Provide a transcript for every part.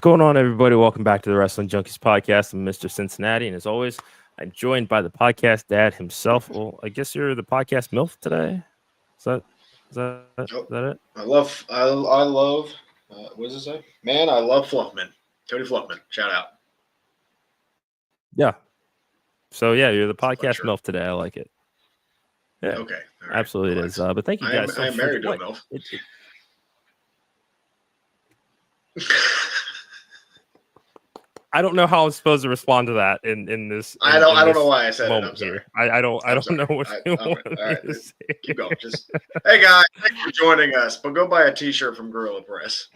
What's going on, everybody? Welcome back to the Wrestling Junkies podcast. I'm Mr. Cincinnati, and as always, I'm joined by the podcast dad himself. Well, I guess you're the podcast MILF today. Is that it? I love. What does it say? Man, I love Fluffman. Tony Fluffman. Shout out. Yeah. So yeah, you're the podcast MILF today. I like it. Yeah. Okay. Right. Absolutely, it is. But thank you guys. I'm married to a MILF. I don't know how I'm supposed to respond to that in this. I don't know why I said it. I'm sorry. Here. I don't know what you want all right. to say. Keep going. Just hey guys, thanks for joining us. But go buy a T-shirt from Gorilla Press.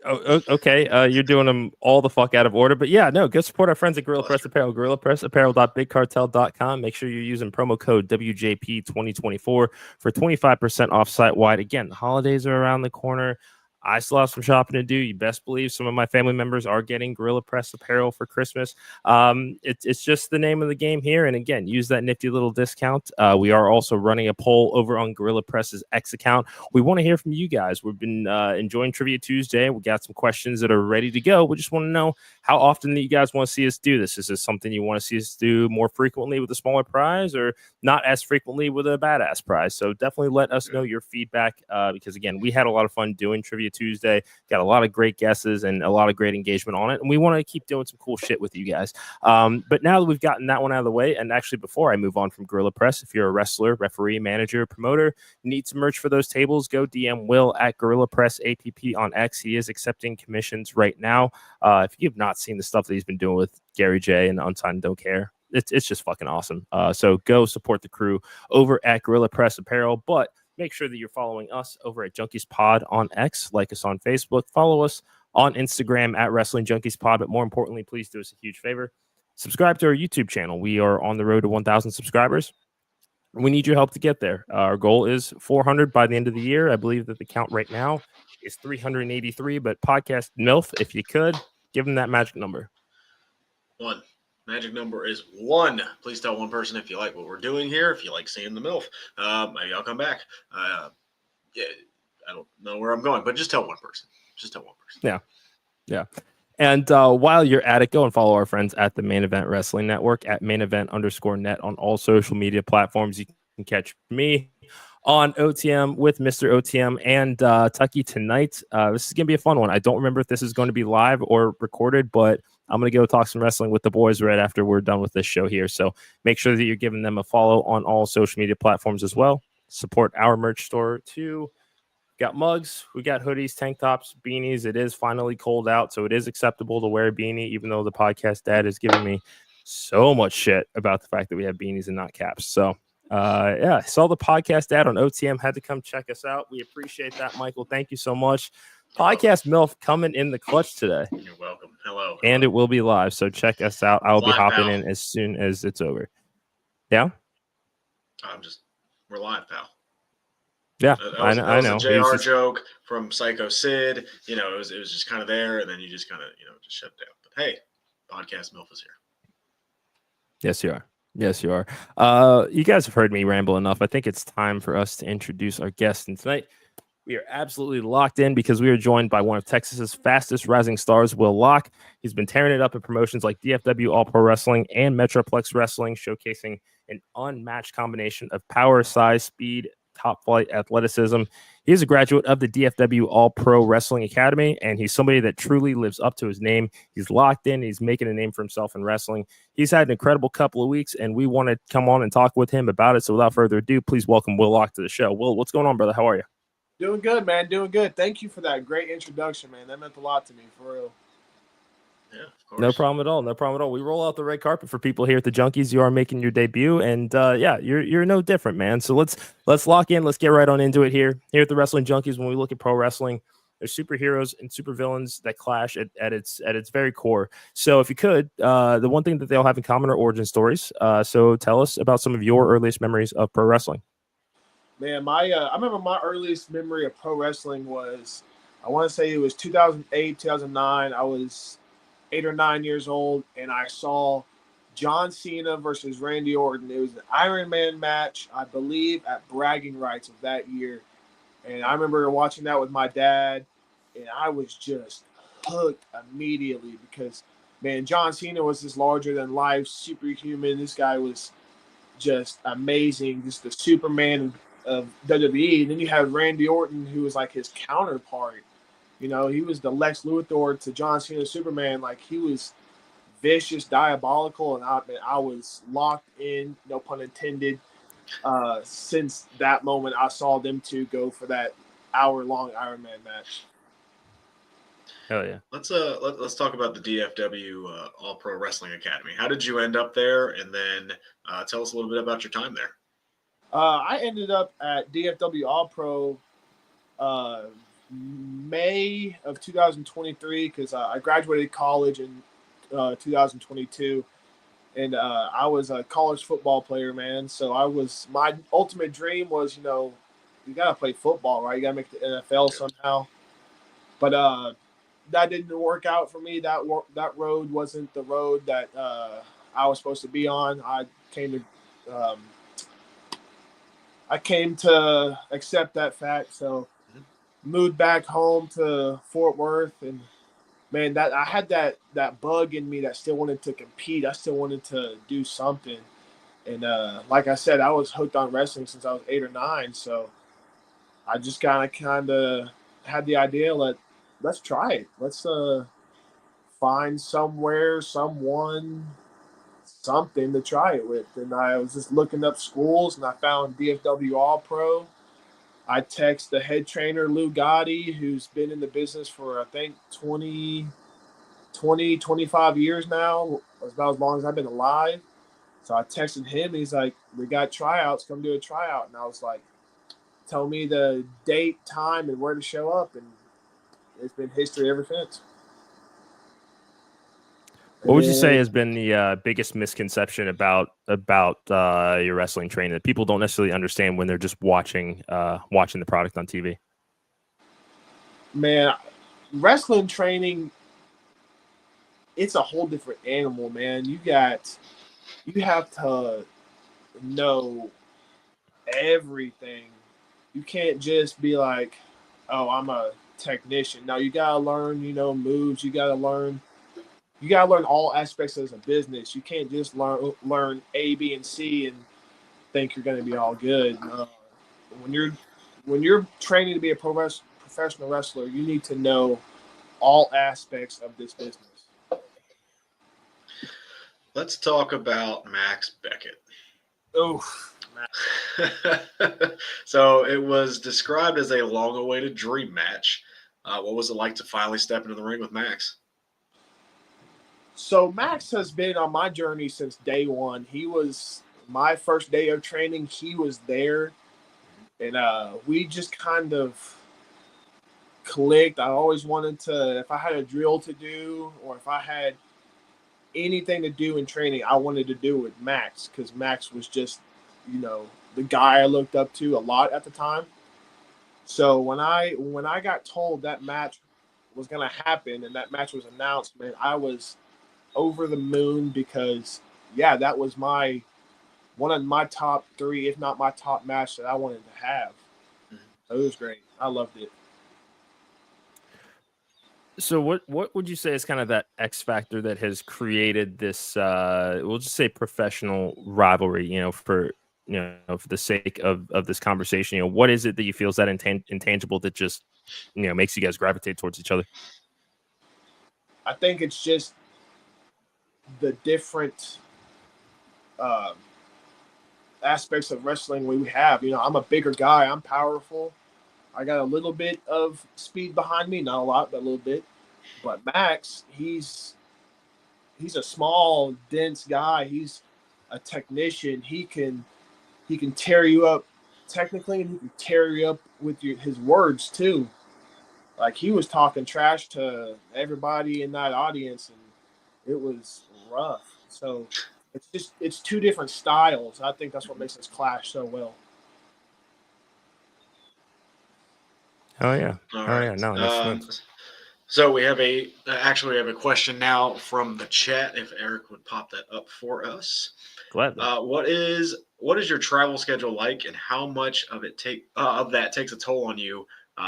Oh, okay. You're doing them all the fuck out of order, but yeah, no, go support our friends at Gorilla Press Apparel. GorillaPressApparel.BigCartel.com. Make sure you're using promo code WJP2024 for 25% off site wide. Again, the holidays are around the corner. I still have some shopping to do. You best believe some of my family members are getting Gorilla Press apparel for Christmas. It's just the name of the game here. And again, use that nifty little discount. We are also running a poll over on Gorilla Press's X account. We want to hear from you guys. We've been enjoying Trivia Tuesday. We got some questions that are ready to go. We just want to know how often that you guys want to see us do this. Is this something you want to see us do more frequently with a smaller prize or not as frequently with a badass prize? So definitely let us know your feedback because, again, we had a lot of fun doing Trivia Tuesday, got a lot of great guesses and a lot of great engagement on it, and we want to keep doing some cool shit with you guys. But now that we've gotten that one out of the way, and actually before I move on from Gorilla Press, if you're a wrestler, referee, manager, promoter, need some merch for those tables, go DM Will at Gorilla Press APP on X. He is accepting commissions right now. If you have not seen the stuff that he's been doing with Gary J and Unsigned Don't Care, it's just fucking awesome. So go support the crew over at Gorilla Press Apparel, but make sure that you're following us over at Junkies Pod on X, like us on Facebook, follow us on Instagram at Wrestling Junkies Pod, but more importantly, please do us a huge favor. Subscribe to our YouTube channel. We are on the road to 1,000 subscribers. We need your help to get there. Our goal is 400 by the end of the year. I believe that the count right now is 383, but podcast MILF, if you could, give them that magic number. 1. Magic number is 1. Please tell one person if you like what we're doing here, if you like seeing the MILF. Maybe I'll come back. Yeah, I don't know where I'm going, but just tell one person. Yeah. And while you're at it, go and follow our friends at the Main Event Wrestling Network at mainevent_net on all social media platforms. You can catch me on OTM with Mr. OTM and Tucky tonight. This is going to be a fun one. I don't remember if this is going to be live or recorded, but I'm going to go talk some wrestling with the boys right after we're done with this show here. So make sure that you're giving them a follow on all social media platforms as well. Support our merch store too. Got mugs, we got hoodies, tank tops, beanies. It is finally cold out, so it is acceptable to wear a beanie, even though the podcast dad is giving me so much shit about the fact that we have beanies and not caps. So yeah, saw the podcast dad on OTM, had to come check us out. We appreciate that, Michael. Thank you so much. Podcast MILF coming in the clutch today. You're welcome. Hello. And it will be live, so check us out. I'll be hopping pal. in as soon as it's over. Yeah? We're live, pal. Yeah, I know. I know. A JR joke from Psycho Sid. You know, it was just kind of there, and then you just kind of, just shut down. But hey, podcast MILF is here. Yes, you are. Yes, you are. You guys have heard me ramble enough. I think it's time for us to introduce our guest. And tonight, we are absolutely locked in because we are joined by one of Texas's fastest rising stars, Will Locke. He's been tearing it up in promotions like DFW All Pro Wrestling and Metroplex Wrestling, showcasing an unmatched combination of power, size, speed, top flight athleticism. He is a graduate of the DFW All Pro Wrestling Academy, and he's somebody that truly lives up to his name. He's locked in. He's making a name for himself in wrestling. He's had an incredible couple of weeks, and we want to come on and talk with him about it. So without further ado, please welcome Will Locke to the show. Will, what's going on, brother? How are you? Doing good, man. Doing good. Thank you for that great introduction, man. That meant a lot to me, for real. Yeah, of course. No problem at all. No problem at all. We roll out the red carpet for people here at the Junkies. You are making your debut, and yeah, you're no different, man. So let's lock in. Let's get right on into it here. Here at the Wrestling Junkies, when we look at pro wrestling, there's superheroes and supervillains that clash at its very core. So if you could, the one thing that they all have in common are origin stories. So tell us about some of your earliest memories of pro wrestling. Man, I remember my earliest memory of pro wrestling was, I want to say it was 2008, 2009. I was 8 or 9 years old, and I saw John Cena versus Randy Orton. It was an Iron Man match, I believe, at Bragging Rights of that year. And I remember watching that with my dad. and I was just hooked immediately because, man, John Cena was this larger than life superhuman. This guy was just amazing, just the Superman of WWE. And then you have Randy Orton, who was like his counterpart. You know, he was the Lex Luthor to John Cena's Superman. Like, he was vicious, diabolical, and I was locked in, no pun intended. Since that moment, I saw them two go for that hour-long Iron Man match. Hell yeah. Let's talk about the DFW All Pro Wrestling Academy. How did you end up there? And then tell us a little bit about your time there. I ended up at DFW All Pro May of 2023 because I graduated college in 2022, and I was a college football player, man. So my ultimate dream was, you know, you gotta play football, right? You gotta make the NFL somehow. But that didn't work out for me. That road wasn't the road that I was supposed to be on. I came to accept that fact. So moved back home to Fort Worth, and man, that I had that bug in me that still wanted to compete. I still wanted to do something. And like I said, I was hooked on wrestling since I was 8 or 9. So I just kind of had the idea, let's try it. Let's find somewhere, someone, something to try it with. And I was just looking up schools, and I found DFW All Pro. I text the head trainer, Lou Gotti, who's been in the business for, I think, 25 years now, about as long as I've been alive. So I texted him. He's like, we got tryouts. Come do a tryout. And I was like, tell me the date, time, and where to show up. And it's been history ever since. What would you say has been the biggest misconception about your wrestling training that people don't necessarily understand when they're just watching the product on TV? Man, wrestling training, it's a whole different animal, man. You have to know everything. You can't just be like, oh, I'm a technician. No, you gotta learn, moves. You gotta learn all aspects of a business. You can't just learn A, B, and C and think you're going to be all good. When you're training to be a professional wrestler, you need to know all aspects of this business. Let's talk about Max Beckett. Oh, So it was described as a long-awaited dream match. What was it like to finally step into the ring with Max? So Max has been on my journey since day one. He was my first day of training. He was there, and we just kind of clicked. I always wanted to, if I had a drill to do or if I had anything to do in training, I wanted to do with Max because Max was just, the guy I looked up to a lot at the time. So when I got told that match was going to happen and that match was announced, man, I was over the moon because, yeah, that was one of my top 3, if not my top match that I wanted to have. So it was great. I loved it. So what would you say is kind of that X factor that has created this, we'll just say professional rivalry, for the sake of this conversation, what is it that you feel is that intangible that just, makes you guys gravitate towards each other? I think it's just the different aspects of wrestling we have. I'm a bigger guy. I'm powerful. I got a little bit of speed behind me, not a lot, but a little bit. But Max, he's a small, dense guy. He's a technician. He can tear you up technically, and he can tear you up with his words too. Like, he was talking trash to everybody in that audience, and it was rough. So it's 2 different styles. I think that's what makes us clash so well. Oh yeah. All Oh right. yeah. No, it makes sense. So we have a question now from the chat. If Eric would pop that up for us. Gladly. What is your travel schedule like, and how much of that takes a toll on you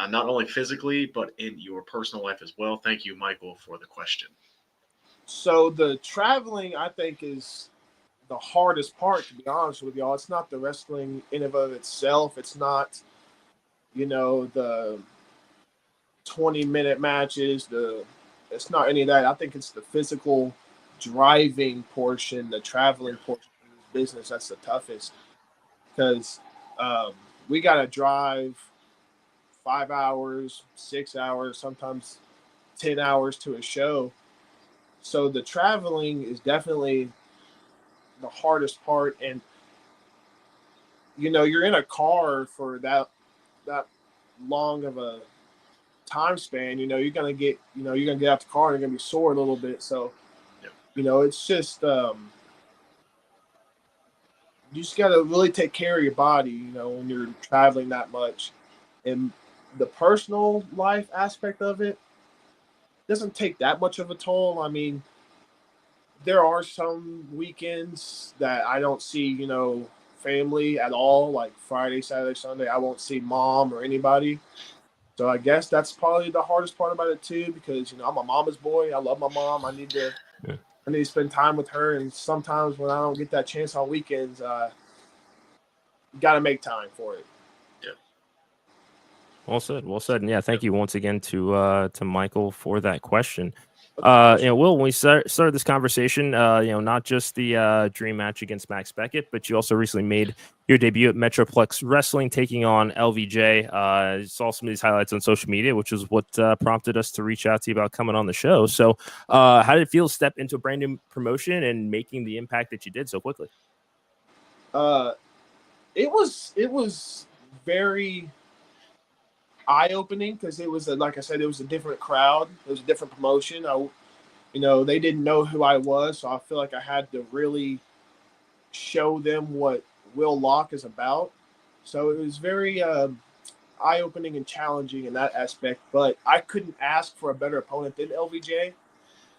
not only physically, but in your personal life as well. Thank you, Michael, for the question. So the traveling, I think, is the hardest part, to be honest with y'all. It's not the wrestling in and of itself. It's not, the 20-minute matches. It's not any of that. I think it's the physical driving portion, the traveling portion of this business that's the toughest. Because we got to drive 5 hours, 6 hours, sometimes 10 hours to a show. So the traveling is definitely the hardest part. And, you're in a car for that long of a time span. You're going to get out the car and you're going to be sore a little bit. So, it's just, you just got to really take care of your body, when you're traveling that much. And the personal life aspect of it doesn't take that much of a toll. I mean, there are some weekends that I don't see, family at all, like Friday, Saturday, Sunday. I won't see mom or anybody. So I guess that's probably the hardest part about it too, because I'm a mama's boy. I love my mom. I need to spend time with her. And sometimes when I don't get that chance on weekends, got to make time for it. Yeah. Well said. And yeah, thank you once again to Michael for that question. Will, when we started this conversation, not just the dream match against Max Beckett, but you also recently made your debut at Metroplex Wrestling, taking on LVJ. Saw some of these highlights on social media, which is what prompted us to reach out to you about coming on the show. So, how did it feel to step into a brand new promotion and making the impact that you did so quickly? It was very eye-opening because it was like I said, it was a different crowd, it was a different promotion. They didn't know who I was, so I feel like I had to really show them what Will Locke is about. So it was very eye-opening and challenging in that aspect. But I couldn't ask for a better opponent than LVJ.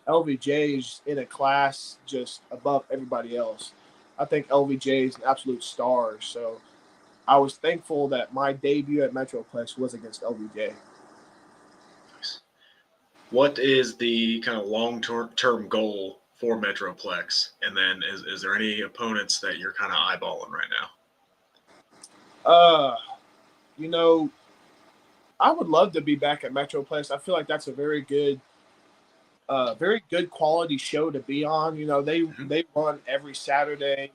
LVJ is in a class just above everybody else. I think LVJ is an absolute star. So I was thankful that my debut at Metroplex was against LVJ. What is the kind of long-term goal for Metroplex? And then is there any opponents that you're kind of eyeballing right now? I would love to be back at Metroplex. I feel like that's a very good quality show to be on. They run every Saturday,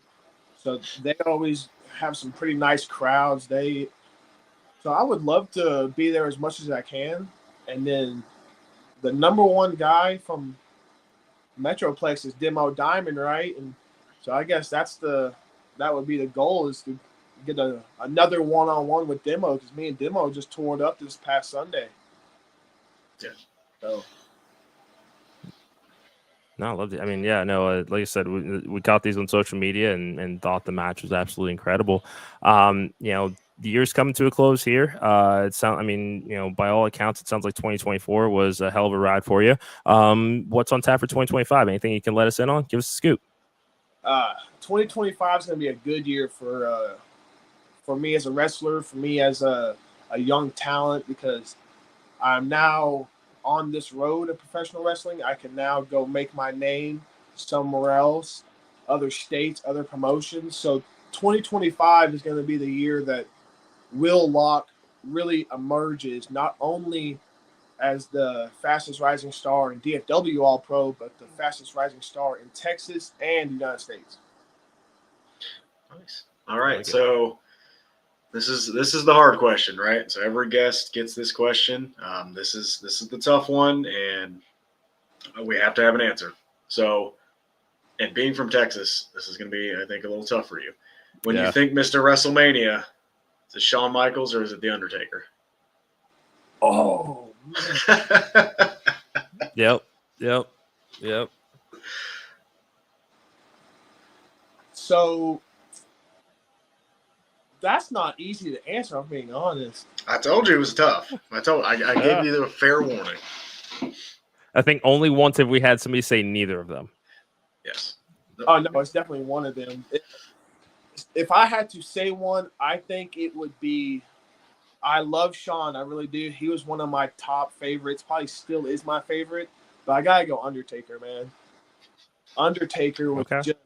so they always have some pretty nice crowds. So I would love to be there as much as I can. And then the number one guy from Metroplex is Demo Diamond, right? And so I guess that would be the goal, is to get another one-on-one with Demo, because me and Demo just tore it up this past Sunday. Yeah. So. No, I loved it. I mean, yeah, no, like I said, we caught these on social media and thought the match was absolutely incredible. The year's coming to a close here. By all accounts, it sounds like 2024 was a hell of a ride for you. What's on tap for 2025? Anything you can let us in on? Give us a scoop. 2025 is going to be a good year for me as a wrestler, for me as a young talent, because I'm now on this road of professional wrestling. I can now go make my name somewhere else, other states, other promotions. So 2025 is going to be the year that Will Locke really emerges, not only as the fastest rising star in DFW All-Pro, but the fastest rising star in Texas and the United States. Nice. All right, so this is the hard question, right? So every guest gets this question. This is the tough one, and we have to have an answer. So, and being from Texas, this is going to be, I think, a little tough for you. When you think Mr. WrestleMania, is it Shawn Michaels or is it The Undertaker? Oh, Yep. So that's not easy to answer, I'm being honest. I told you it was tough. I gave you a fair warning. I think only once have we had somebody say neither of them. Yes. Oh, no, it's definitely one of them. If I had to say one, I think it would be I love Shawn. I really do. He was one of my top favorites. Probably still is my favorite. But I gotta go Undertaker, man. Undertaker was Okay. just,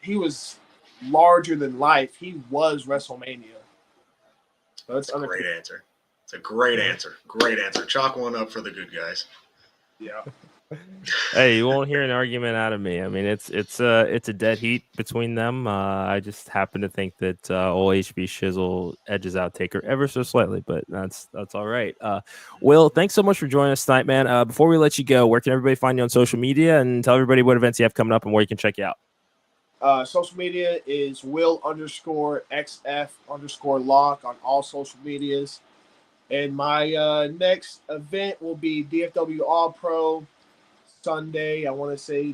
he was larger than life. He was WrestleMania. So That's a great answer. It's a great answer. Great answer. Chalk one up for the good guys. Yeah. Hey, you won't hear an argument out of me. I mean, it's a dead heat between them. I just happen to think that old HB Shizzle edges out Taker ever so slightly, but that's all right. Will, thanks so much for joining us tonight, man. Before we let you go, where can everybody find you on social media, and tell everybody what events you have coming up and where you can check you out? Social media is Will_XF_lock on all social medias. And my next event will be DFW All Pro Sunday. I want to say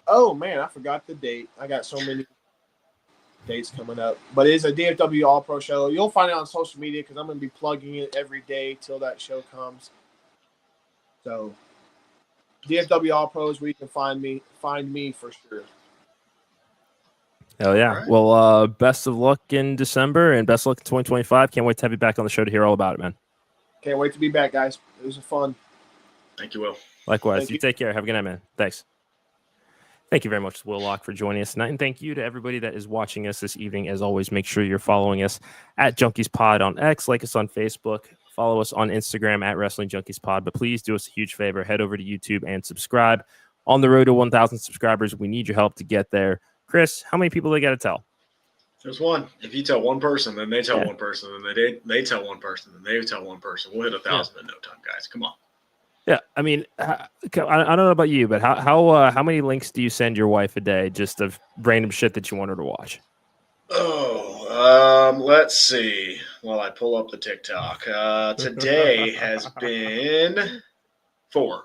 oh man, I forgot the date. I got so many dates coming up, but it's a DFW All Pro show. You'll find it on social media because I'm going to be plugging it every day till that show comes. So DFW All Pro is where you can find me for sure. Hell yeah. Right. Well, best of luck in December and best of luck in 2025. Can't wait to have you back on the show to hear all about it, man. Can't wait to be back, guys. It was fun. Thank you, Will. Likewise. Thank You you. take care. Have a good night, man. Thanks. Thank you very much, Will Locke, for joining us tonight. And thank you to everybody that is watching us this evening. As always, make sure you're following us at Junkies Pod on X, like us on Facebook, follow us on Instagram at Wrestling Junkies Pod. But please do us a huge favor. Head over to YouTube and subscribe. On the road to 1,000 subscribers, we need your help to get there. Chris, how many people they got to tell? There's one. If you tell one person, then they tell Yeah. one person, and they tell one person, then they tell one person. We'll hit 1,000 in no time, guys. Come on. Yeah, I mean, I don't know about you, but how many links do you send your wife a day just of random shit that you want her to watch? Oh, let's see. While I pull up the TikTok, today has been 4.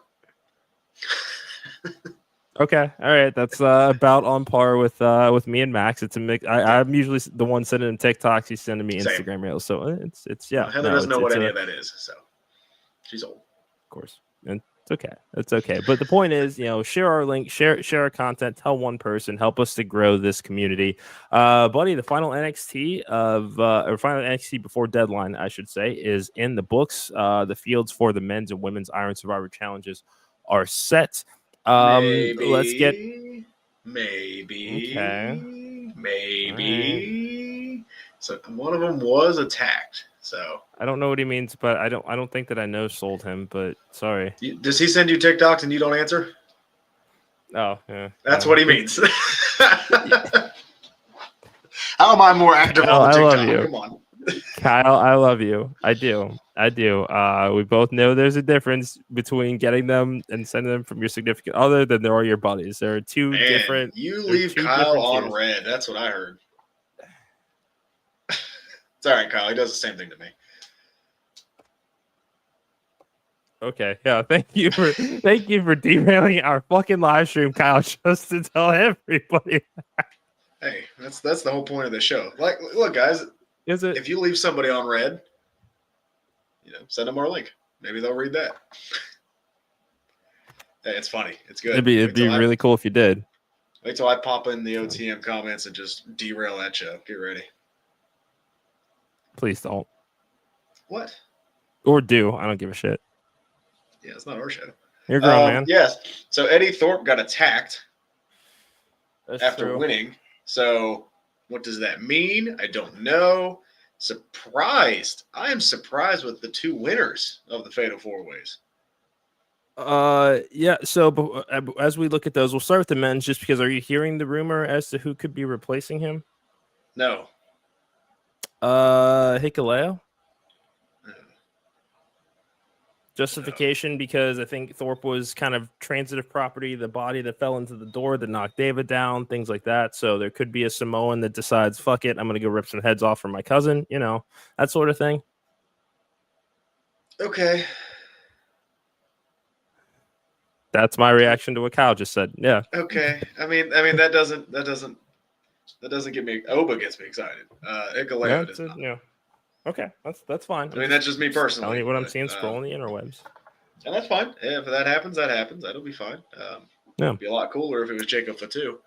Okay, all right, that's about on par with me and Max. It's a mix. I'm usually the one sending him TikToks. He's sending me Same. Instagram reels, so it's yeah. Heather doesn't know what any of that is, so she's old. Of course, and it's okay. It's okay. But the point is, share our link, share our content, tell one person, help us to grow this community. Buddy, the final NXT or final NXT before deadline, I should say, is in the books. The fields for the men's and women's Iron Survivor challenges are set. Maybe. Let's get Maybe. Okay. Maybe. So one of them was attacked. So I don't know what he means, but I don't think that I know sold him. But sorry. does he send you TikToks and you don't answer? Oh, yeah. That's what he means. How am I more active Kyle, on the I love TikTok? you. Come on. Kyle, I love you. I do. We both know there's a difference between getting them and sending them from your significant other than there are your buddies. There are two Man, different. you there are leave two Kyle different on tiers. red. That's what I heard. It's all right, Kyle. He does the same thing to me. Okay, yeah. Thank you for derailing our fucking live stream, Kyle, just to tell everybody. Hey, that's the whole point of the show. Like, look, guys, Is it? if you leave somebody on red, send them our link. Maybe they'll read that. Hey, it's funny. It's good. It'd be really cool if you did. Wait till I pop in the OTM comments and just derail that show. Get ready. Please don't. What? Or do. I don't give a shit. Yeah, it's not our show. You're grown, man. Yes. So Eddie Thorpe got attacked That's after true. winning. So what does that mean? I don't know. Surprised. I am surprised with the 2 winners of the Fatal 4-Ways. Yeah. So as we look at those, we'll start with the men's. Just because, are you hearing the rumor as to who could be replacing him? No. Hikuleo. Justification because I think Thorpe was kind of transitive property, the body that fell into the door that knocked David down, things like that. So there could be a Samoan that decides, fuck it, I'm going to go rip some heads off for my cousin, that sort of thing. Okay. That's my reaction to what Kyle just said. Yeah. Okay. I mean that doesn't get me. Oba gets me excited. Hikuleo does not. Yeah. Okay, that's fine. I mean, that's just me personally. Telling you what I'm but, seeing scrolling the interwebs. And that's fine. If that happens, that happens. That'll be fine. Yeah. It'd be a lot cooler if it was Jacob Fatu.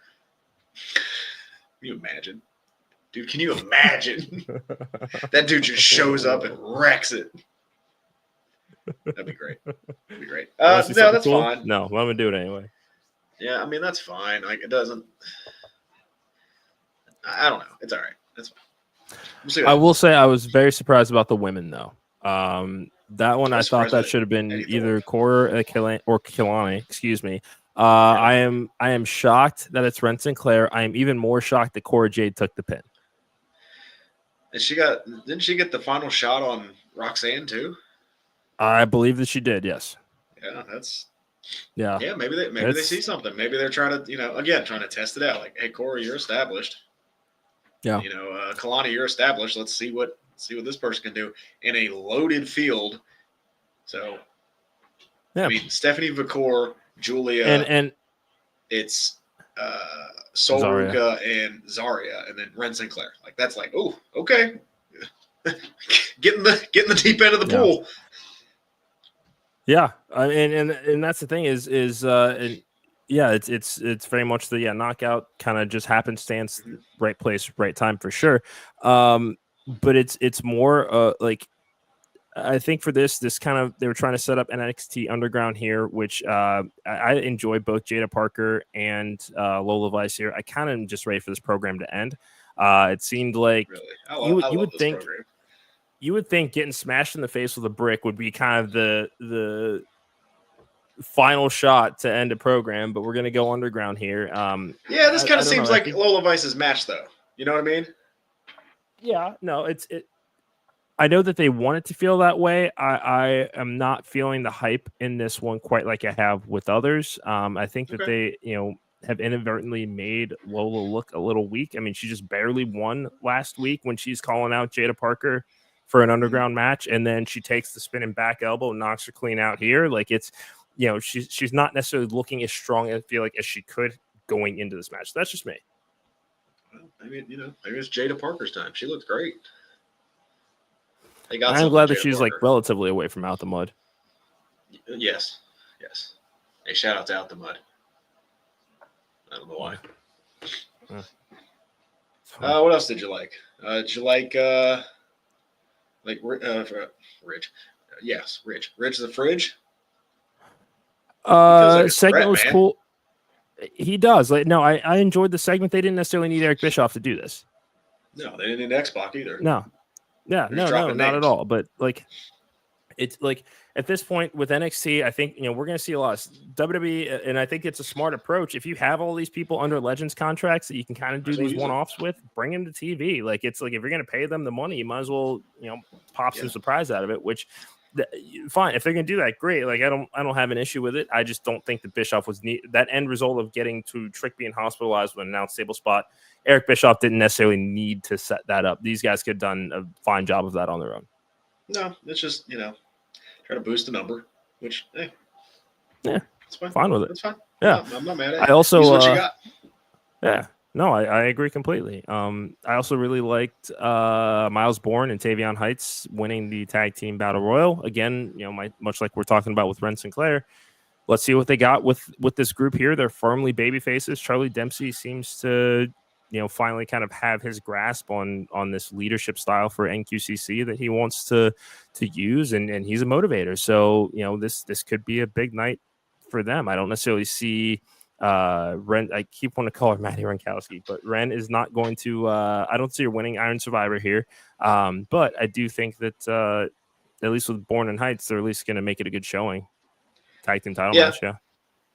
Can you imagine? Dude, can you imagine? That dude just shows up and wrecks it. That'd be great. That'd be great. No, that's cool? fine. No, I'm gonna do it anyway. Yeah, I mean that's fine. Like it doesn't. I don't know. It's all right. That's fine. We'll see I will say I was very surprised about the women though. That one I thought that should have been either Cora or Kilani. Excuse me. I am shocked that it's Ren Sinclair. I am even more shocked that Cora Jade took the pin. And didn't she get the final shot on Roxanne too? I believe that she did. Yes. Yeah, Maybe they see something. Maybe they're trying to, trying to test it out. Like, hey, Corey, you're established. Yeah. Kalani, you're established. Let's see what this person can do in a loaded field. So, yeah. I mean, Stephanie Vicor, Julia, and it's Solruka and Zarya, and then Ren Sinclair. Like that's like, oh, okay, getting the deep end of the pool. Yeah, and that's the thing is it's very much the knockout kind of just happenstance, right place, right time for sure. But it's more like I think for this kind of they were trying to set up NXT Underground here, which I enjoy both Jada Parker and Lola Vice here. I kind of am just ready for this program to end. It seemed like you would think getting smashed in the face with a brick would be kind of the final shot to end a program, but we're going to go underground here. This kind of seems like Lola Vice's match, though. You know what I mean? Yeah, no, I know that they want it to feel that way. I am not feeling the hype in this one quite like I have with others. I think that they, have inadvertently made Lola look a little weak. I mean, she just barely won last week when she's calling out Jada Parker for an underground match, and then she takes the spinning back elbow and knocks her clean out here. Like it's, she's not necessarily looking as strong, I feel like, as she could going into this match. That's just me. Well, maybe it's Jada Parker's time. She looks great. I'm glad that she's like relatively away from Out the Mud. Yes. Hey, shout out to Out the Mud. I don't know why. What else did you like? Did you like Rich? Yes, Rich. Rich the Fridge. Segment was cool. He does. I enjoyed the segment. They didn't necessarily need Eric Bischoff to do this. No, they didn't need X-Pac either. No. Yeah, no, not at all. But it's like at this point with NXT, I think we're going to see a lot of WWE, and I think it's a smart approach. If you have all these people under Legends contracts that you can kind of do these one-offs with, bring them to TV. Like it's like if you're going to pay them the money, you might as well pop some surprise out of it. Which fine, if they're going to do that, great. Like I don't have an issue with it. I just don't think that Bischoff was that end result of getting to Trick being hospitalized with an announced stable spot. Eric Bischoff didn't necessarily need to set that up. These guys could have done a fine job of that on their own. No, it's just, try to boost the number, which, hey. Yeah, it's fine. Fine with it. It's fine. Yeah. I'm not mad at it. I also, use what you got. Yeah. No, I agree completely. I also really liked Miles Bourne and Tavion Heights winning the tag team battle royal. Again, much like we're talking about with Ren Sinclair. Let's see what they got with this group here. They're firmly baby faces. Charlie Dempsey seems to finally kind of have his grasp on this leadership style for NQCC that he wants to use, and he's a motivator. So, this could be a big night for them. I don't necessarily see Ren. I keep wanting to call her Maddie Renkowski, but Ren is not going to. I don't see her winning Iron Survivor here, but I do think that at least with Bourne and Heights, they're at least going to make it a good showing. Tag team title match,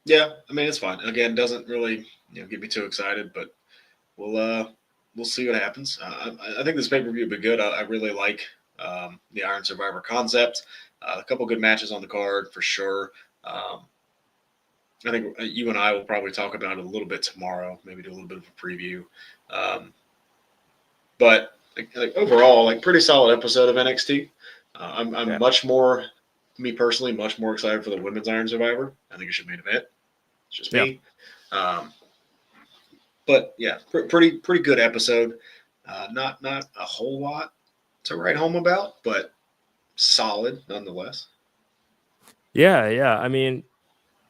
yeah. I mean, it's fine. Again, doesn't really get me too excited, but we'll see what happens. I think this pay-per-view will be good. I really like the Iron Survivor concept. A couple good matches on the card for sure. I think you and I will probably talk about it a little bit tomorrow, maybe do a little bit of a preview. But overall, pretty solid episode of NXT. I'm much more, me personally, much more excited for the women's Iron Survivor. I think it should main event. It's just me. But yeah, pretty good episode. Not a whole lot to write home about, but solid nonetheless. Yeah. I mean,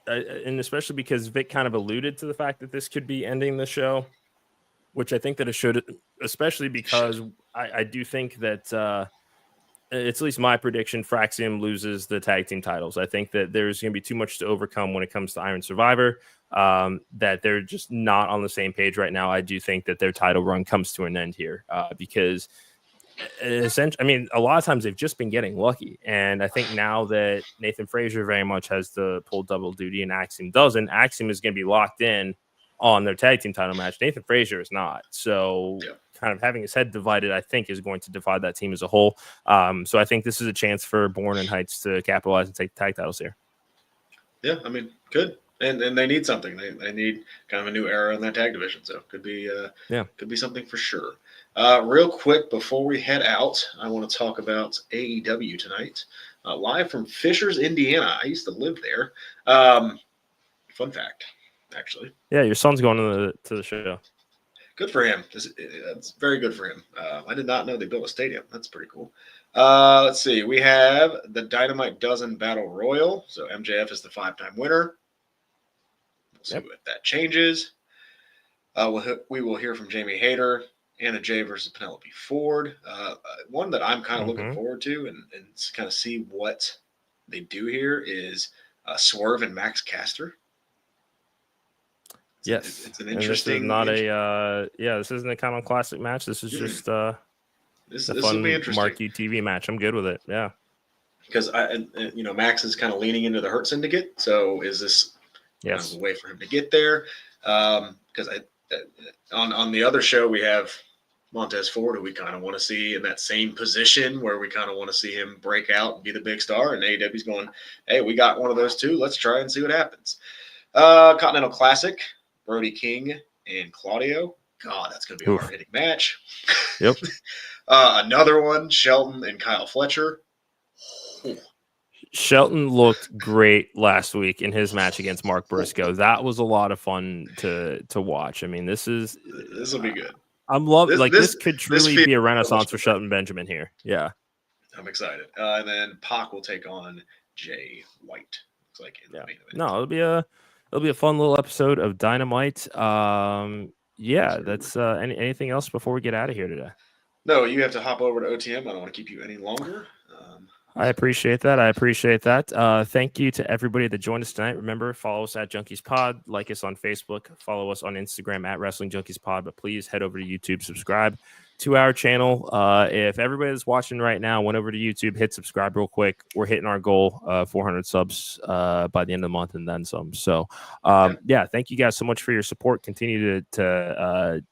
and especially because Vic kind of alluded to the fact that this could be ending the show. which I think that it should, especially because I do think that it's at least my prediction. Fraxium loses the tag team titles. I think that there's going to be too much to overcome when it comes to Iron Survivor, that they're just not on the same page right now. I do think that their title run comes to an end here because essentially, I mean, a lot of times they've just been getting lucky. And I think now that Nathan Frazier very much has to pull double duty and Axiom doesn't, Axiom is going to be locked in on their tag team title match. Nathan Frazier is not. So kind of having his head divided, I think, is going to divide that team as a whole. So I think this is a chance for Bourne and Heights to capitalize and take tag titles here. Yeah, I mean, good. And they need something. They need kind of a new era in that tag division. So could be something for sure. Real quick before we head out, I want to talk about AEW tonight. Live from Fishers, Indiana. I used to live there. Fun fact, actually. Yeah, your son's going to the show. Good for him. That's very good for him. I did not know they built a stadium. That's pretty cool. Let's see. We have the Dynamite Dozen Battle Royal. So MJF is the 5-time winner. We'll see if that changes. We will hear from Jamie Hayter, Anna Jay versus Penelope Ford. One that I'm kind of looking forward to and kind of see what they do here is Swerve and Max Caster. Yes, it's an interesting. This isn't a Common Classic match. This is just this a will be interesting. marquee TV match. I'm good with it. Yeah, because Max is kind of leaning into the Hurt Syndicate. So is this a way for him to get there? Because on the other show we have Montez Ford, who we kind of want to see in that same position where we kind of want to see him break out and be the big star. And AEW's going, hey, we got one of those too. Let's try and see what happens. Continental Classic. Brody King and Claudio. God, that's going to be a hard-hitting match. Yep. Another one, Shelton and Kyle Fletcher. Shelton looked great last week in his match against Mark Briscoe. That was a lot of fun to watch. I mean, this will be good. I'm loving this could truly be a renaissance for Shelton Benjamin here. Yeah. I'm excited. And then Pac will take on Jay White. Looks like in the main event. No, it'll be a fun little episode of Dynamite. That's anything else before we get out of here today? No, you have to hop over to OTM. I don't want to keep you any longer. I appreciate that. Thank you to everybody that joined us tonight. Remember, follow us at Junkies Pod, like us on Facebook, follow us on Instagram at Wrestling Junkies Pod, but please head over to YouTube, subscribe to our channel. If everybody that's watching right now went over to YouTube, hit subscribe real quick. We're hitting our goal, 400 subs by the end of the month and then some. So, thank you guys so much for your support. Continue to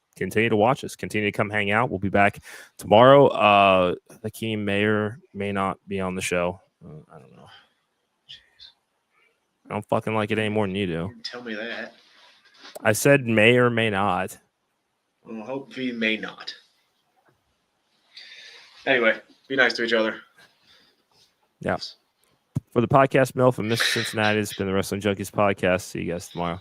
watch us. Continue to come hang out. We'll be back tomorrow. Hakeem may or may not be on the show. I don't know. Jeez. I don't fucking like it any more than you do. You didn't tell me that. I said may or may not. Well, hopefully may not. Anyway, be nice to each other. Yeah. For the podcast, Milf and Mr. Cincinnati, it's been the Wrestling Junkies podcast. See you guys tomorrow.